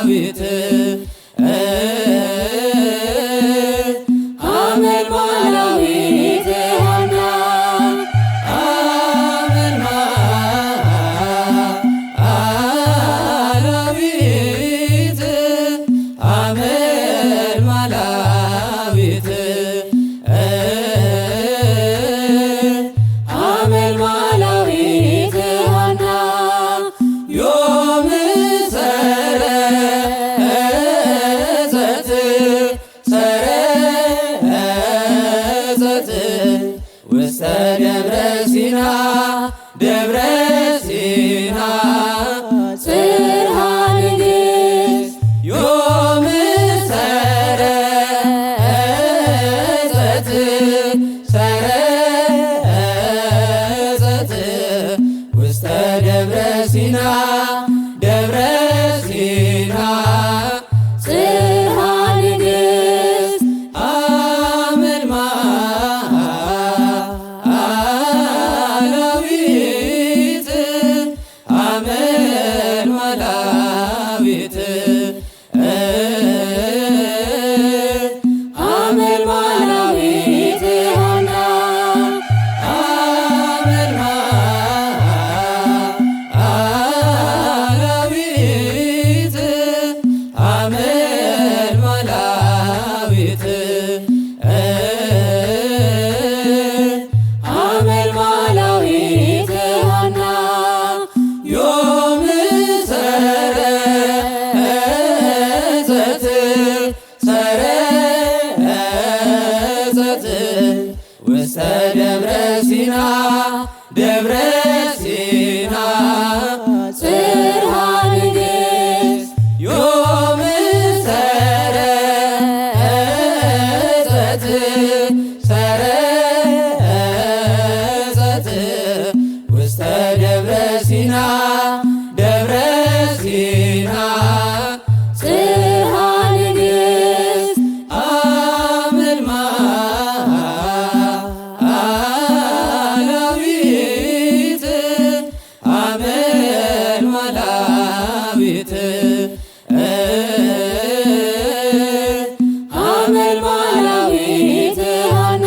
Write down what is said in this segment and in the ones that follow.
ማላዊት አመልማላዊት ሐና አመልማላዊት አመልማላዊት አመልማላዊት ሐና ዮም ሰረዘት ሰረዘት ውስተ ደብረ ሲና ደብረ ሲና ጽርሐ ንግሥት ዮም ሰረዘት ሰረዘት ውስተ ደብረ ሲና ደብረ ሲና ጽርሐ ንግሥት አመልማላዊት አመልማላዊት አመልማላዊት ሐና አመልማላዊት አመልማላዊት አመልማላዊት ሐና ዮም ሰረዘት ሰረዘት ውስተ ደብረ ሲና ደብረ ሲና ጽርሐ ንግሥት ዮም ሰረዘት ሰረዘት ውስተ ደብረ ሲና ደብረ ሲና ጽርሐ ንግሥት አመልማላዊት አመልማላዊት አመልማላዊት ሐና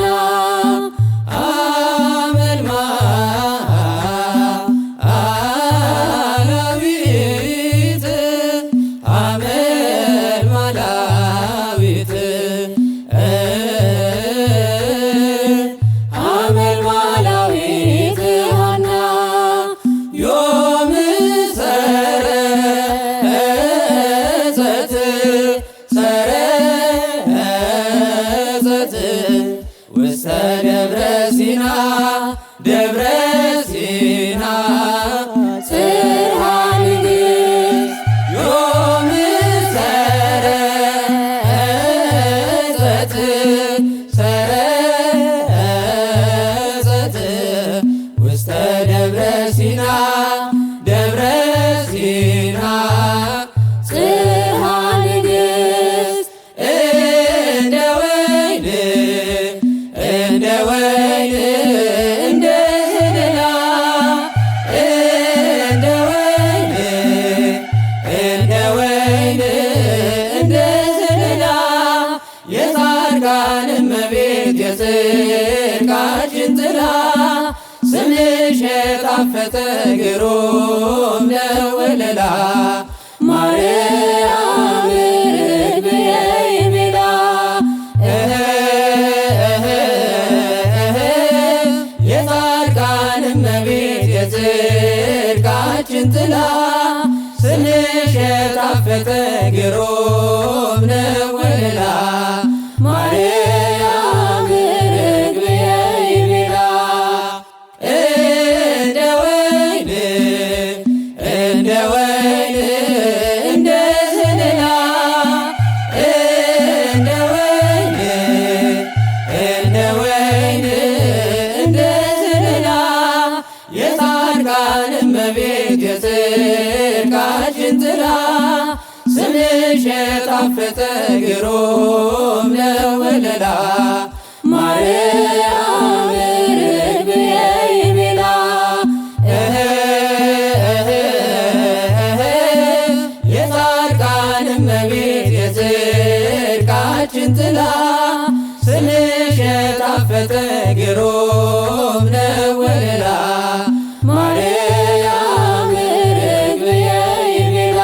አመልማላዊት አመልማላዊት አመልማላዊት ሐና ዮም ሰረዘት ሰረዘት ውስተ ደብረ ሲና ደብረ ሲና ጽርሐ ንግሥት ዮም ሰረዘት ሰረዘት ውስተ ደብረ ሲና ደብረ ሲና ጽርሐ ንግሥት እንደ ወይን እንደ ወይን እንደ ዘለላ እንደ ወይን እንደ ወይን እንደ ዘለላ የጻድቃን እመቤት የጽድቃችን ጥላ ስምሽ የጣፈጠ ግሩም ነው ወለላ ማርያም ርግብየ ይምላ የጻድቃን እመቤት የጽድቃችን ጥላ ስምሽ የጣፈጠ ግሩም ነው ወለላ ማርያም ርግብየ ይምላ እንደ ወይን እንደ ወይን እንደ ዘለላ እንደ ወይን እንደ ወይን እንደ ዘለላ የጻድቃን እመቤት የጽድቃችን ጥላ ስምሽ የጣፈጠ ግሩም ነው ወለላ ማርያም ርግብየ ይምላ የጻድቃን ግሩም ነው ወለላ ማርያም ርግብየ ይቤላ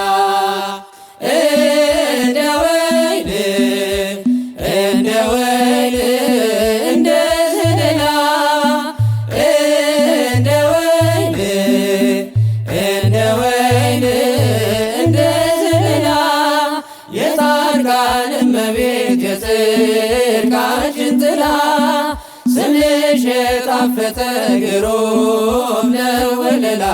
እንደ ወይን እንደ ወይን እንደ ዘለላ እንደ ወይን እንደ ወይን እንደ ዘለላ የጻድቃን እመቤት የጽድቃችን ጥላ ስምሽ የጣፈጠ ግሩም ነው ወለላ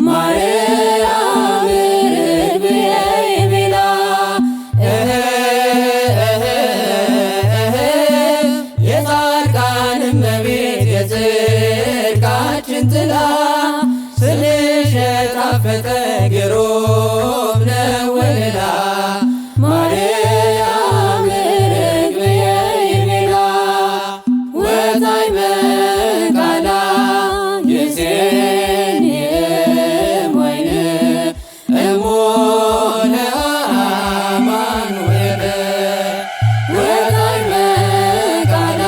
ማርያም ርግብየ ይቤላ የጻድቃን እመቤት የጽድቃችን ጥላ ስምሽ የጣፈጠ ግሩም ነው ወለላ ማርያም ርግብየ ይቤላ ወጣዕመ ቃላ ይሴንየም ወይን እሙነ አማኑኤል ወጣዕመ ቃላ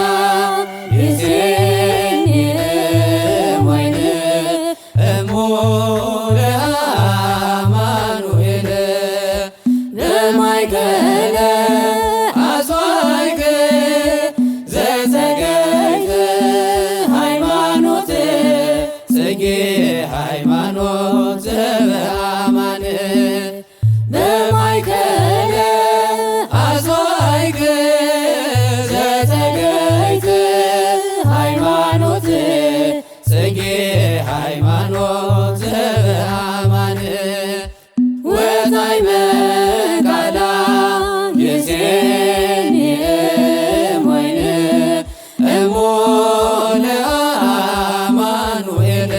ይሴንየም ወይን እሙነ አማኑኤል በማእከለ አጽዋዕከ ዘዘገይተ ሃይማኖት ጽጌ ሃይማኖት ዘበአማን በማእከለ አጽዋዕከ ዘዘገይተ ሃይማኖት ጽጌ ሃይማኖት ዘበአማን ወጣዕመ ቃላ ይሴንየም ወይን እሙነ አማኑኤል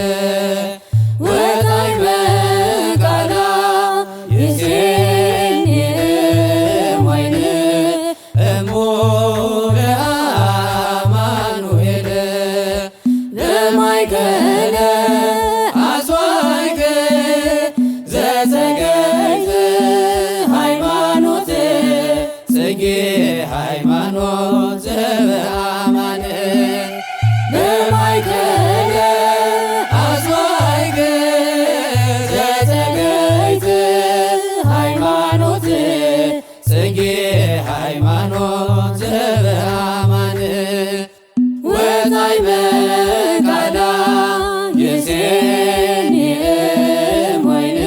ወጣዕመ ቃላ ይሴንየም ወይን እሙነ አማኑኤል በማእከለ አጽዋዕከ ዘዘገይተ ሃይማኖት ጽጌ ሃይማኖት ዘበአማን በማእከለ አጽዋዕከ ዘዘገይተ ሃይማኖት ጽጌ ሃይማኖት ዘበአማን ወጣዕመ ቃላ ይሴንየም ወይን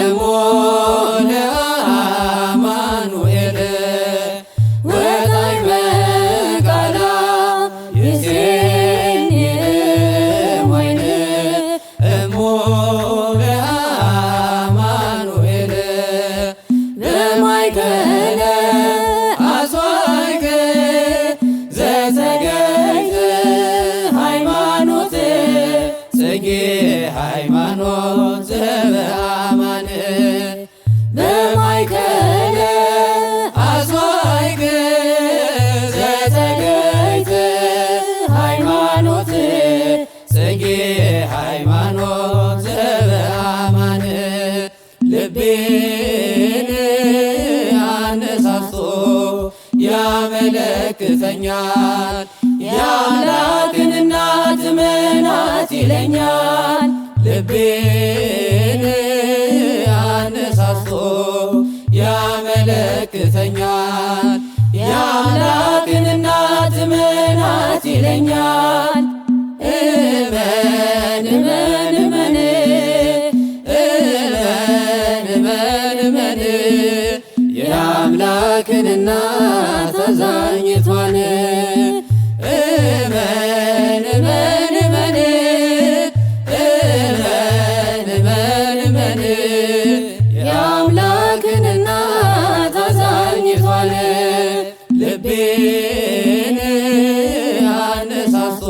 እሙነ አማኑኤል ወጣዕመ ቃላ ይሴንየም ወይን እሙነ አማኑኤል በማእከለ አጽዋዕከ ዘዘገይተ ሃይማኖት ጽጌ ሃይማኖት ዘበአማን በማእከለ አጽዋዕከ ዘዘገይተ ሃይማኖት ጽጌ ሃይማኖት ዘበአማን ልቤን አነሳስቶ ያመለክተኛል የአምላክን እናት ምናት ይለኛል ልቤን አነሳስቶ ያመለክተኛል የአምላክን እናት ምናት ይለኛል እመን እመን እመን እመን እመን እመን የአምላክን እናት አዛኝቷን እመን እመን እመን እመን እመን እመን የአምላክን እናት አዛኝቷን ልቤን አነሳስቶ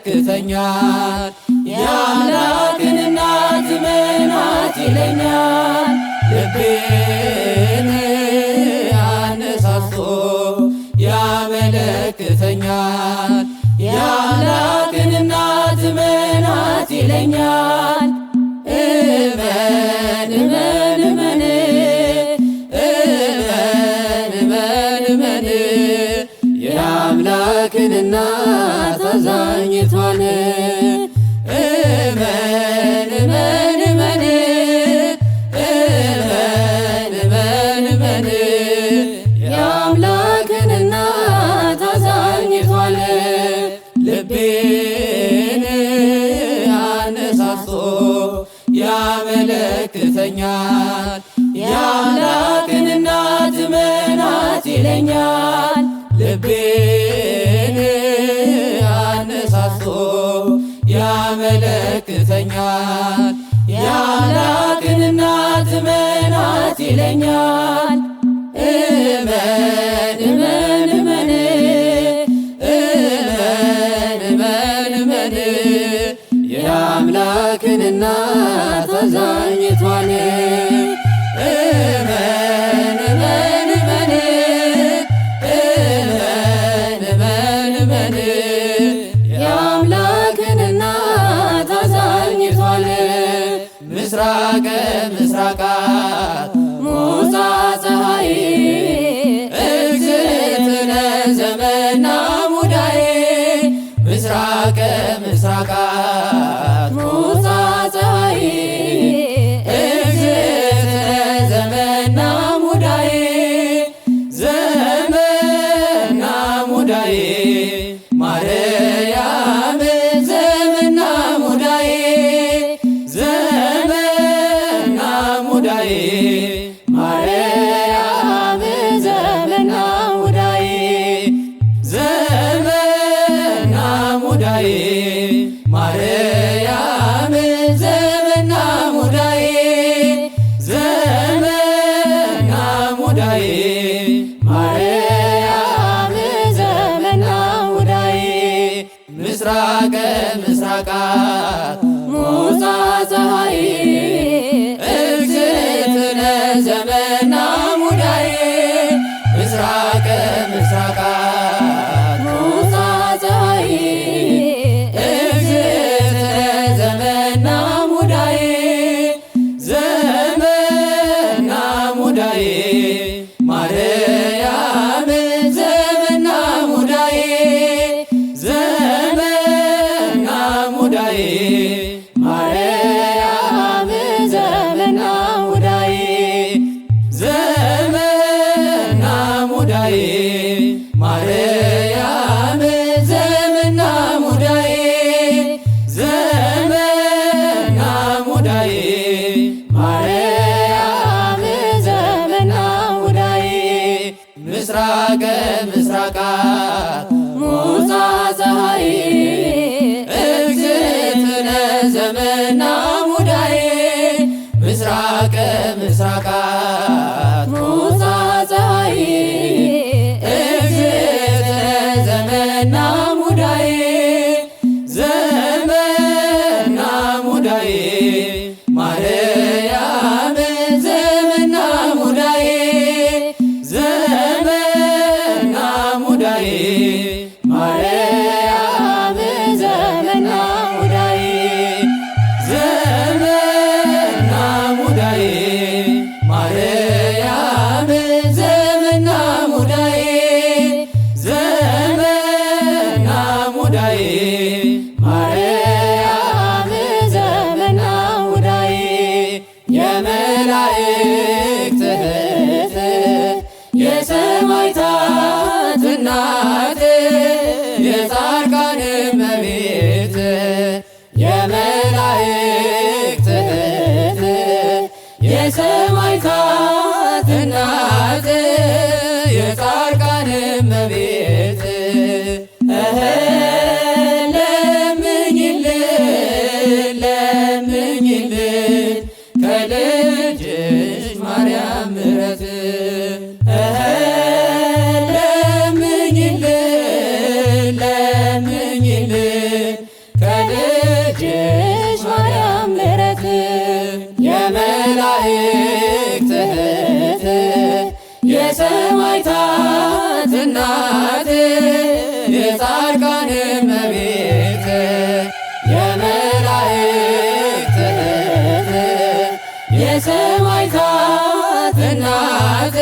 ያመለክተኛል የአምላክን እናት ምናት ይለኛል ልቤን አነሳስቶ ያመለክተኛል የአምላክን እናት ምናት ይለኛል እመን እመን እመን እመን እመን እመን የአምላክ ያመለክተኛል። የአምላክን እናት ምናት ይለኛል። ልቤን አነሳስቶ ያመለክተኛል። የአምላክን እናት ምናት ይለኛል። እመን እመን እመን እመን እመን እመን የአምላክን እናት አዛኝቷን እመን እመን እመን እመን እመን እመን የአምላክን እናት አዛኝቷን ምስራቀ ምስራቃት መውጫ ፀሐይ እግዝእትነ ዘመና ሙዳዬ ምስራቀ ምስራቃት መውጫ ፀሐይ እግዝእትነ ዘመና ሙዳዬ ዘመና ሙዳዬ ማርያም ዘመና ሙዳዬ ዘመና ሙዳዬ ማርያም ዘመና ሙዳዬ ዘመና ሙዳዬ ማርያም ዘመና ሙዳዬ ዘመና ሙዳዬ ማርያም ዘመና ሙዳዬ ምስራቀ ምስራቃት መውጫ ፀሐይ እግዝእትነ ዘመና ሙዳዬ ምስራቀ ምስራቃት መውጫ ፀሐይ እግዝእትነ ዘመና ሙዳዬ ዘመና ሙዳዬ ማርያም ዘመና ሙዳዬ ዘመና ሙዳዬ ማርያም ዘመና ሙዳዬ ዘመና ሙዳዬ ማርያም ዘመና ሙዳዬ ዘመና ሙዳዬ ማርያም ዘመና ሙዳዬ ምስራቀ ምስራቃት መውጫ ፀሐይ እግዝእትነ ዘመና ሙዳዬ ምስራቀ ምስራቃት መውጫ ፀሐይ እግዝእትነ ዘመና ሙዳዬ ዘመና ሙዳዬ ማርያም ዘመና ሙዳዬ ዘመና ሙዳዬ ማርያም ዘመና ሙዳዬ ዘመና ሙዳዬ ማርያም ዘመና ሙዳዬ ዘመና ሙዳዬ ማርያም ዘመና ሙዳዬ የመላእክት እህት የሰማዕታት እናት የጻድቃን እመቤት የመላእክት እህት የሰማዕታት እናት የጻድቃን እመቤት ለምኝልን ለምኝልን ከልጅሽ ማርያም ምሕረት ለምኝልን ለምኝልን ከልጅሽ ማርያም ምሕረት የመላእክት እህት የሰማዕታት እናት የጻድቃን እመቤት የመላእክት እህት የሰማዕታት እናት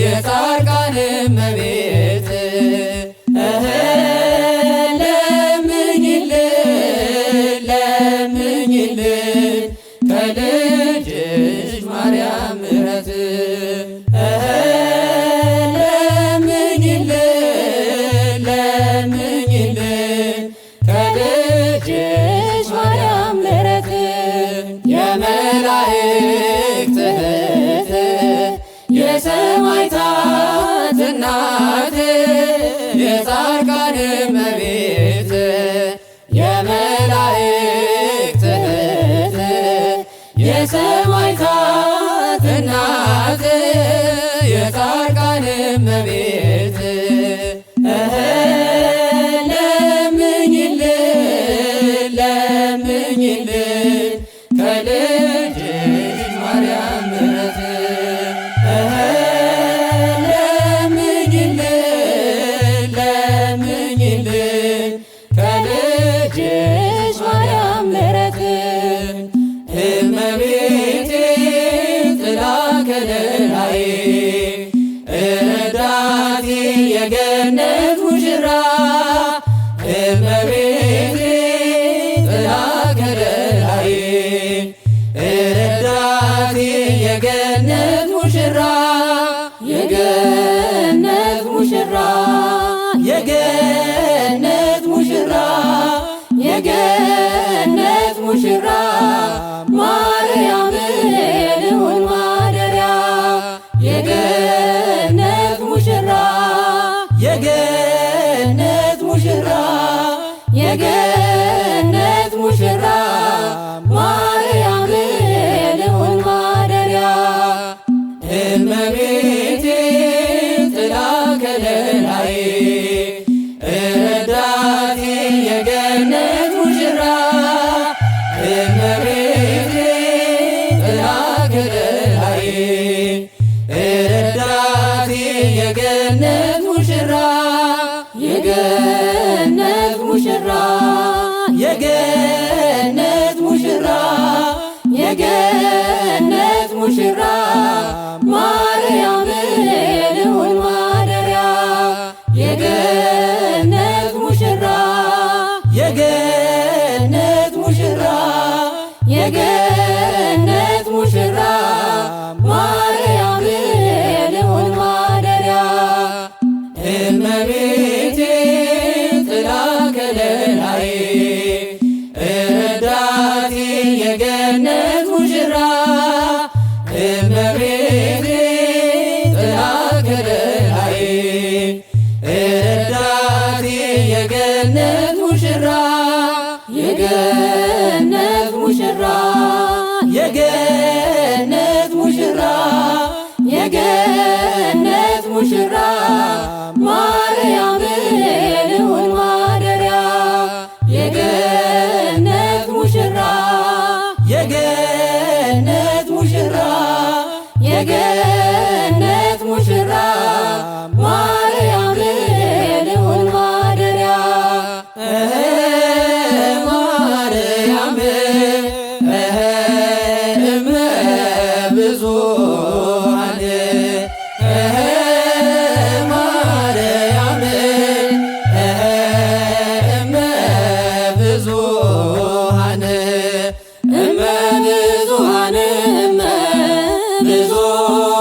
የጻድቃን እመቤት ለምኝልን ለምኝልን ከልጅሽ ማርያም ምሕረት ለምኝልን ለምኝልን ከልጅሽ ማርያም ምሕረት የመላእክት እህት የሰማዕታት እናት የጻድቃን እመቤት የመላእክት እህት የሰማዕታት እናት የጻድቃን እመቤት ለምኝልን ለምኝልን ከልጅሽ ማርያም ምሕረት ለምኝልን ለምኝልን ከልጅሽ ማርያም ምሕረት እመቤቴ ጥላ ከለላዬ ረዳቴ የገነት ሙሽራ እመቤቴ ጥላ ከለላዬ ረዳቴ የገነት ሙሽራ የገነት ሙሽራ የገነት ሙሽራ የገነት ሙሽራ ማርያም ልዑል ማደሪያ የገነት ሙሽራ የገነት ሙሽራ የገነት ሙሽራ ማርያም ልዑል ማደሪያ እመቤቴ ጥላ ከለላዬ ረዳቴ የገነት ሙሽራ እመቤቴ ጥላ ከለላዬ ረዳቴ የገነት ሙሽራ የገነት ሙሽራ የገነት ሙሽራ የገነት ሙሽራ ማርያም ልዑል ማደሪያ የገነት ሙሽራ የገነት ሙሽራ የገነት ሙሽራ ማርያም ልዑል ማደሪያ እመቤቴ ጥላ ከለላዬ ረዳቴ የገነት ሙሽራ እመቤቴ ጥላ ከለላዬ ረዳቴ የገነት ሙሽራ የገነት ሙሽራ የገነት ሙሽራ የገነት ሙሽራ ማርያም ልዑል ማደሪያ የገነት ሙሽራ የገነት ሙሽራ የገነት ሙሽራ ማርያም ልዑል ማደሪያ ማርያም እመ ብዙኃን ማርያም እመ ብዙኃን እመ ብዙኃን እመ ብዙኃን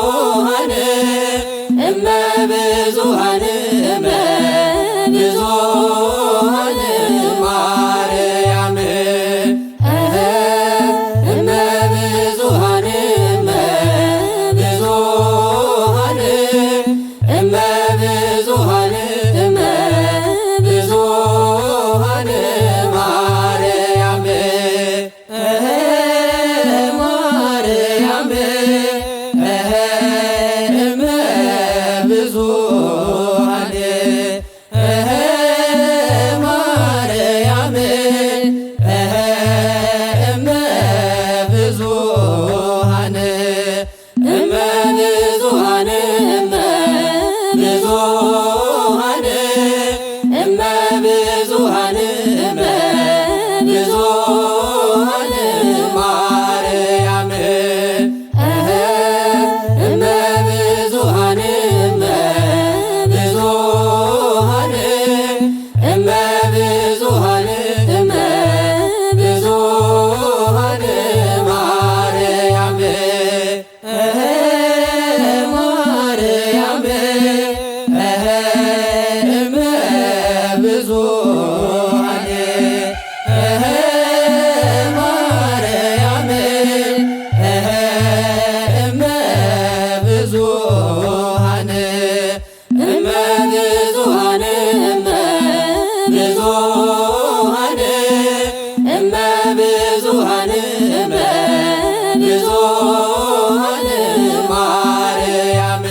ማርያም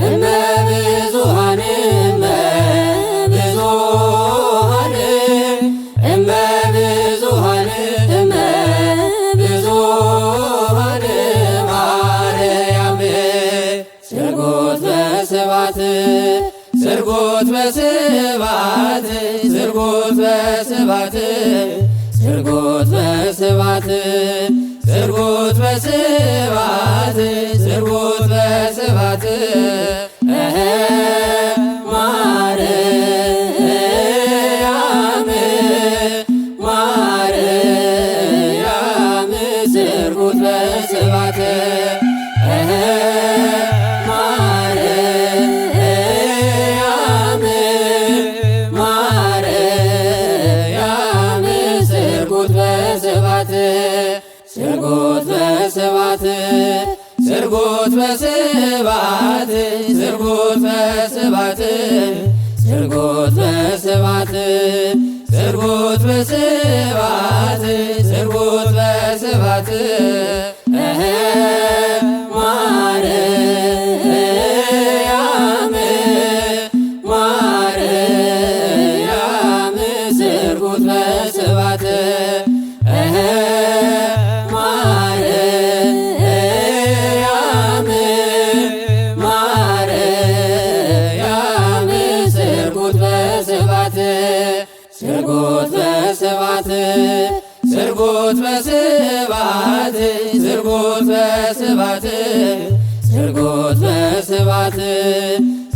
እመ ብዙኃን እመ ብዙኃን ማርያም ስርጎት በስብሐት ስርጎት በስብሐት ስርጎት በስብሐት ስርጎት በስብሐት ስርጎት በስብሐት ስርጎት በስብሐት ማርያም ማርያም ስርጎት በስብሐት ማርያም ማርያም ስርጎት በስብሐት ስርጎት በስብሐት ስርጎት በስብሐት ስርጎት በስብሐት ስርጎት በስብሐት ስርጎት በስብሐት ስርጎት በስብሐት ማርያም ማርያም ስርጎት በስብሐት ማርያም ማርያም ስርጎት በስብሐት ስርጎት በስብሐት ስርጎት በስብሐት ስርጎት በስብሐት ስርጎት በስብሐት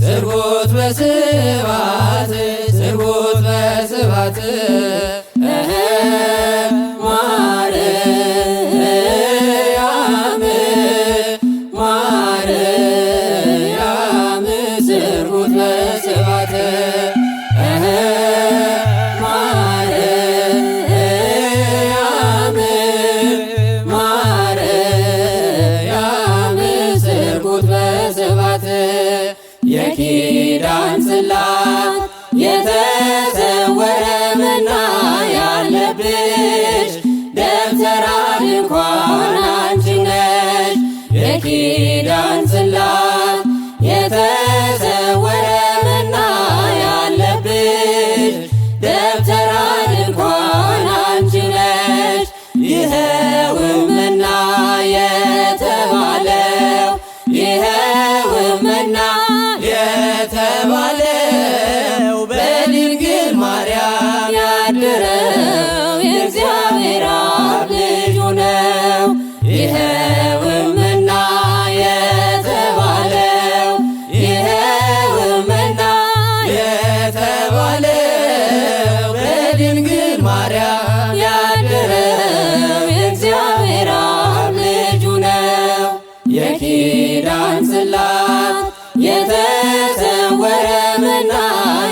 ስርጎት በስብሐት ስርጎት በስብሐት ማርያም ማርያም ስርጎት በስብሐት ማርያም ማርያም ስርጎት በስብሐት የኪዳን ጽላት የተሰወረ መና ያለብሽ ደብተራ ድንኳን አንቺ ነሽ። የኪዳን ጽላት የተሰወረ መና ያለብሽ ደብተራ ድንኳን አንቺ ነሽ። ይኸውም መና የተባለው ይኸውም መና የተባለው በድንግል ማርያም ያደረው የእግዚአብሔር አብ ልጁ ነው። ይኸውም መና የተባለው ይኸውም መና የተባለው በድንግል ማርያም ያደረው የእግዚአብሔር አብ ልጁ ነው። የኪዳን ጽላት የተሰወረ መና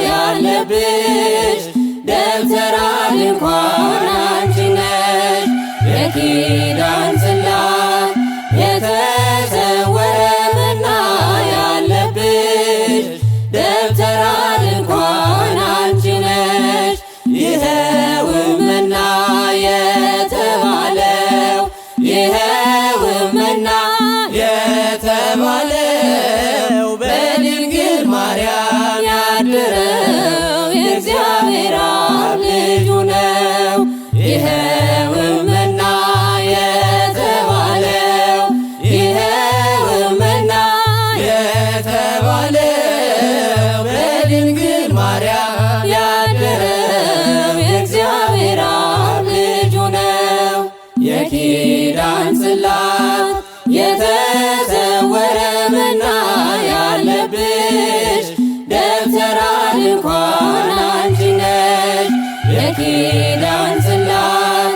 ያለብሽ ደብተራ ድንኳን አንቺ ነሽ። የኪዳን ጽላት የተሰወረ መና ያለብሽ ደብተራ ድንኳን አንቺ ነሽ። ይኸውም መና የተባለው ይኸውም መና የተባለው በድንግል ማርያም ያደረው የእግዚአብሔር አብ ልጁ ነው። ይኸውም መና የተባለው ይኸውም መና የተባለው በድንግል ማርያም ያደረው የእግዚአብሔር አብ ልጁ ነው። የኪዳን ጽላት የተሰወረ መና ያለብሽ ደብተራ ድንኳን አንቺ ነሽ። የኪዳን ጽላት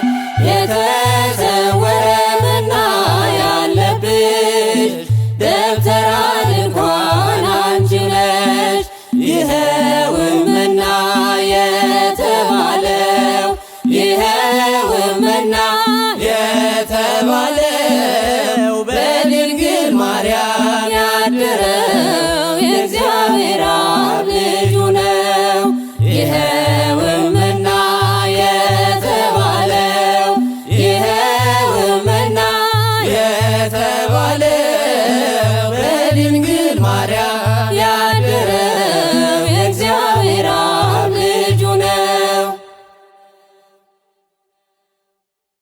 የተሰወረ መና ያለብሽ ደብተራ ድንኳን አንቺ ነሽ። ይኸውም መና የተባለው ይኸውም መና የተባለው በድንግል ማርያም ያደረው የእግዚአብሔር አብ ልጁ ነው። ይኸውም መና የተባለው ይኸውም በድንግል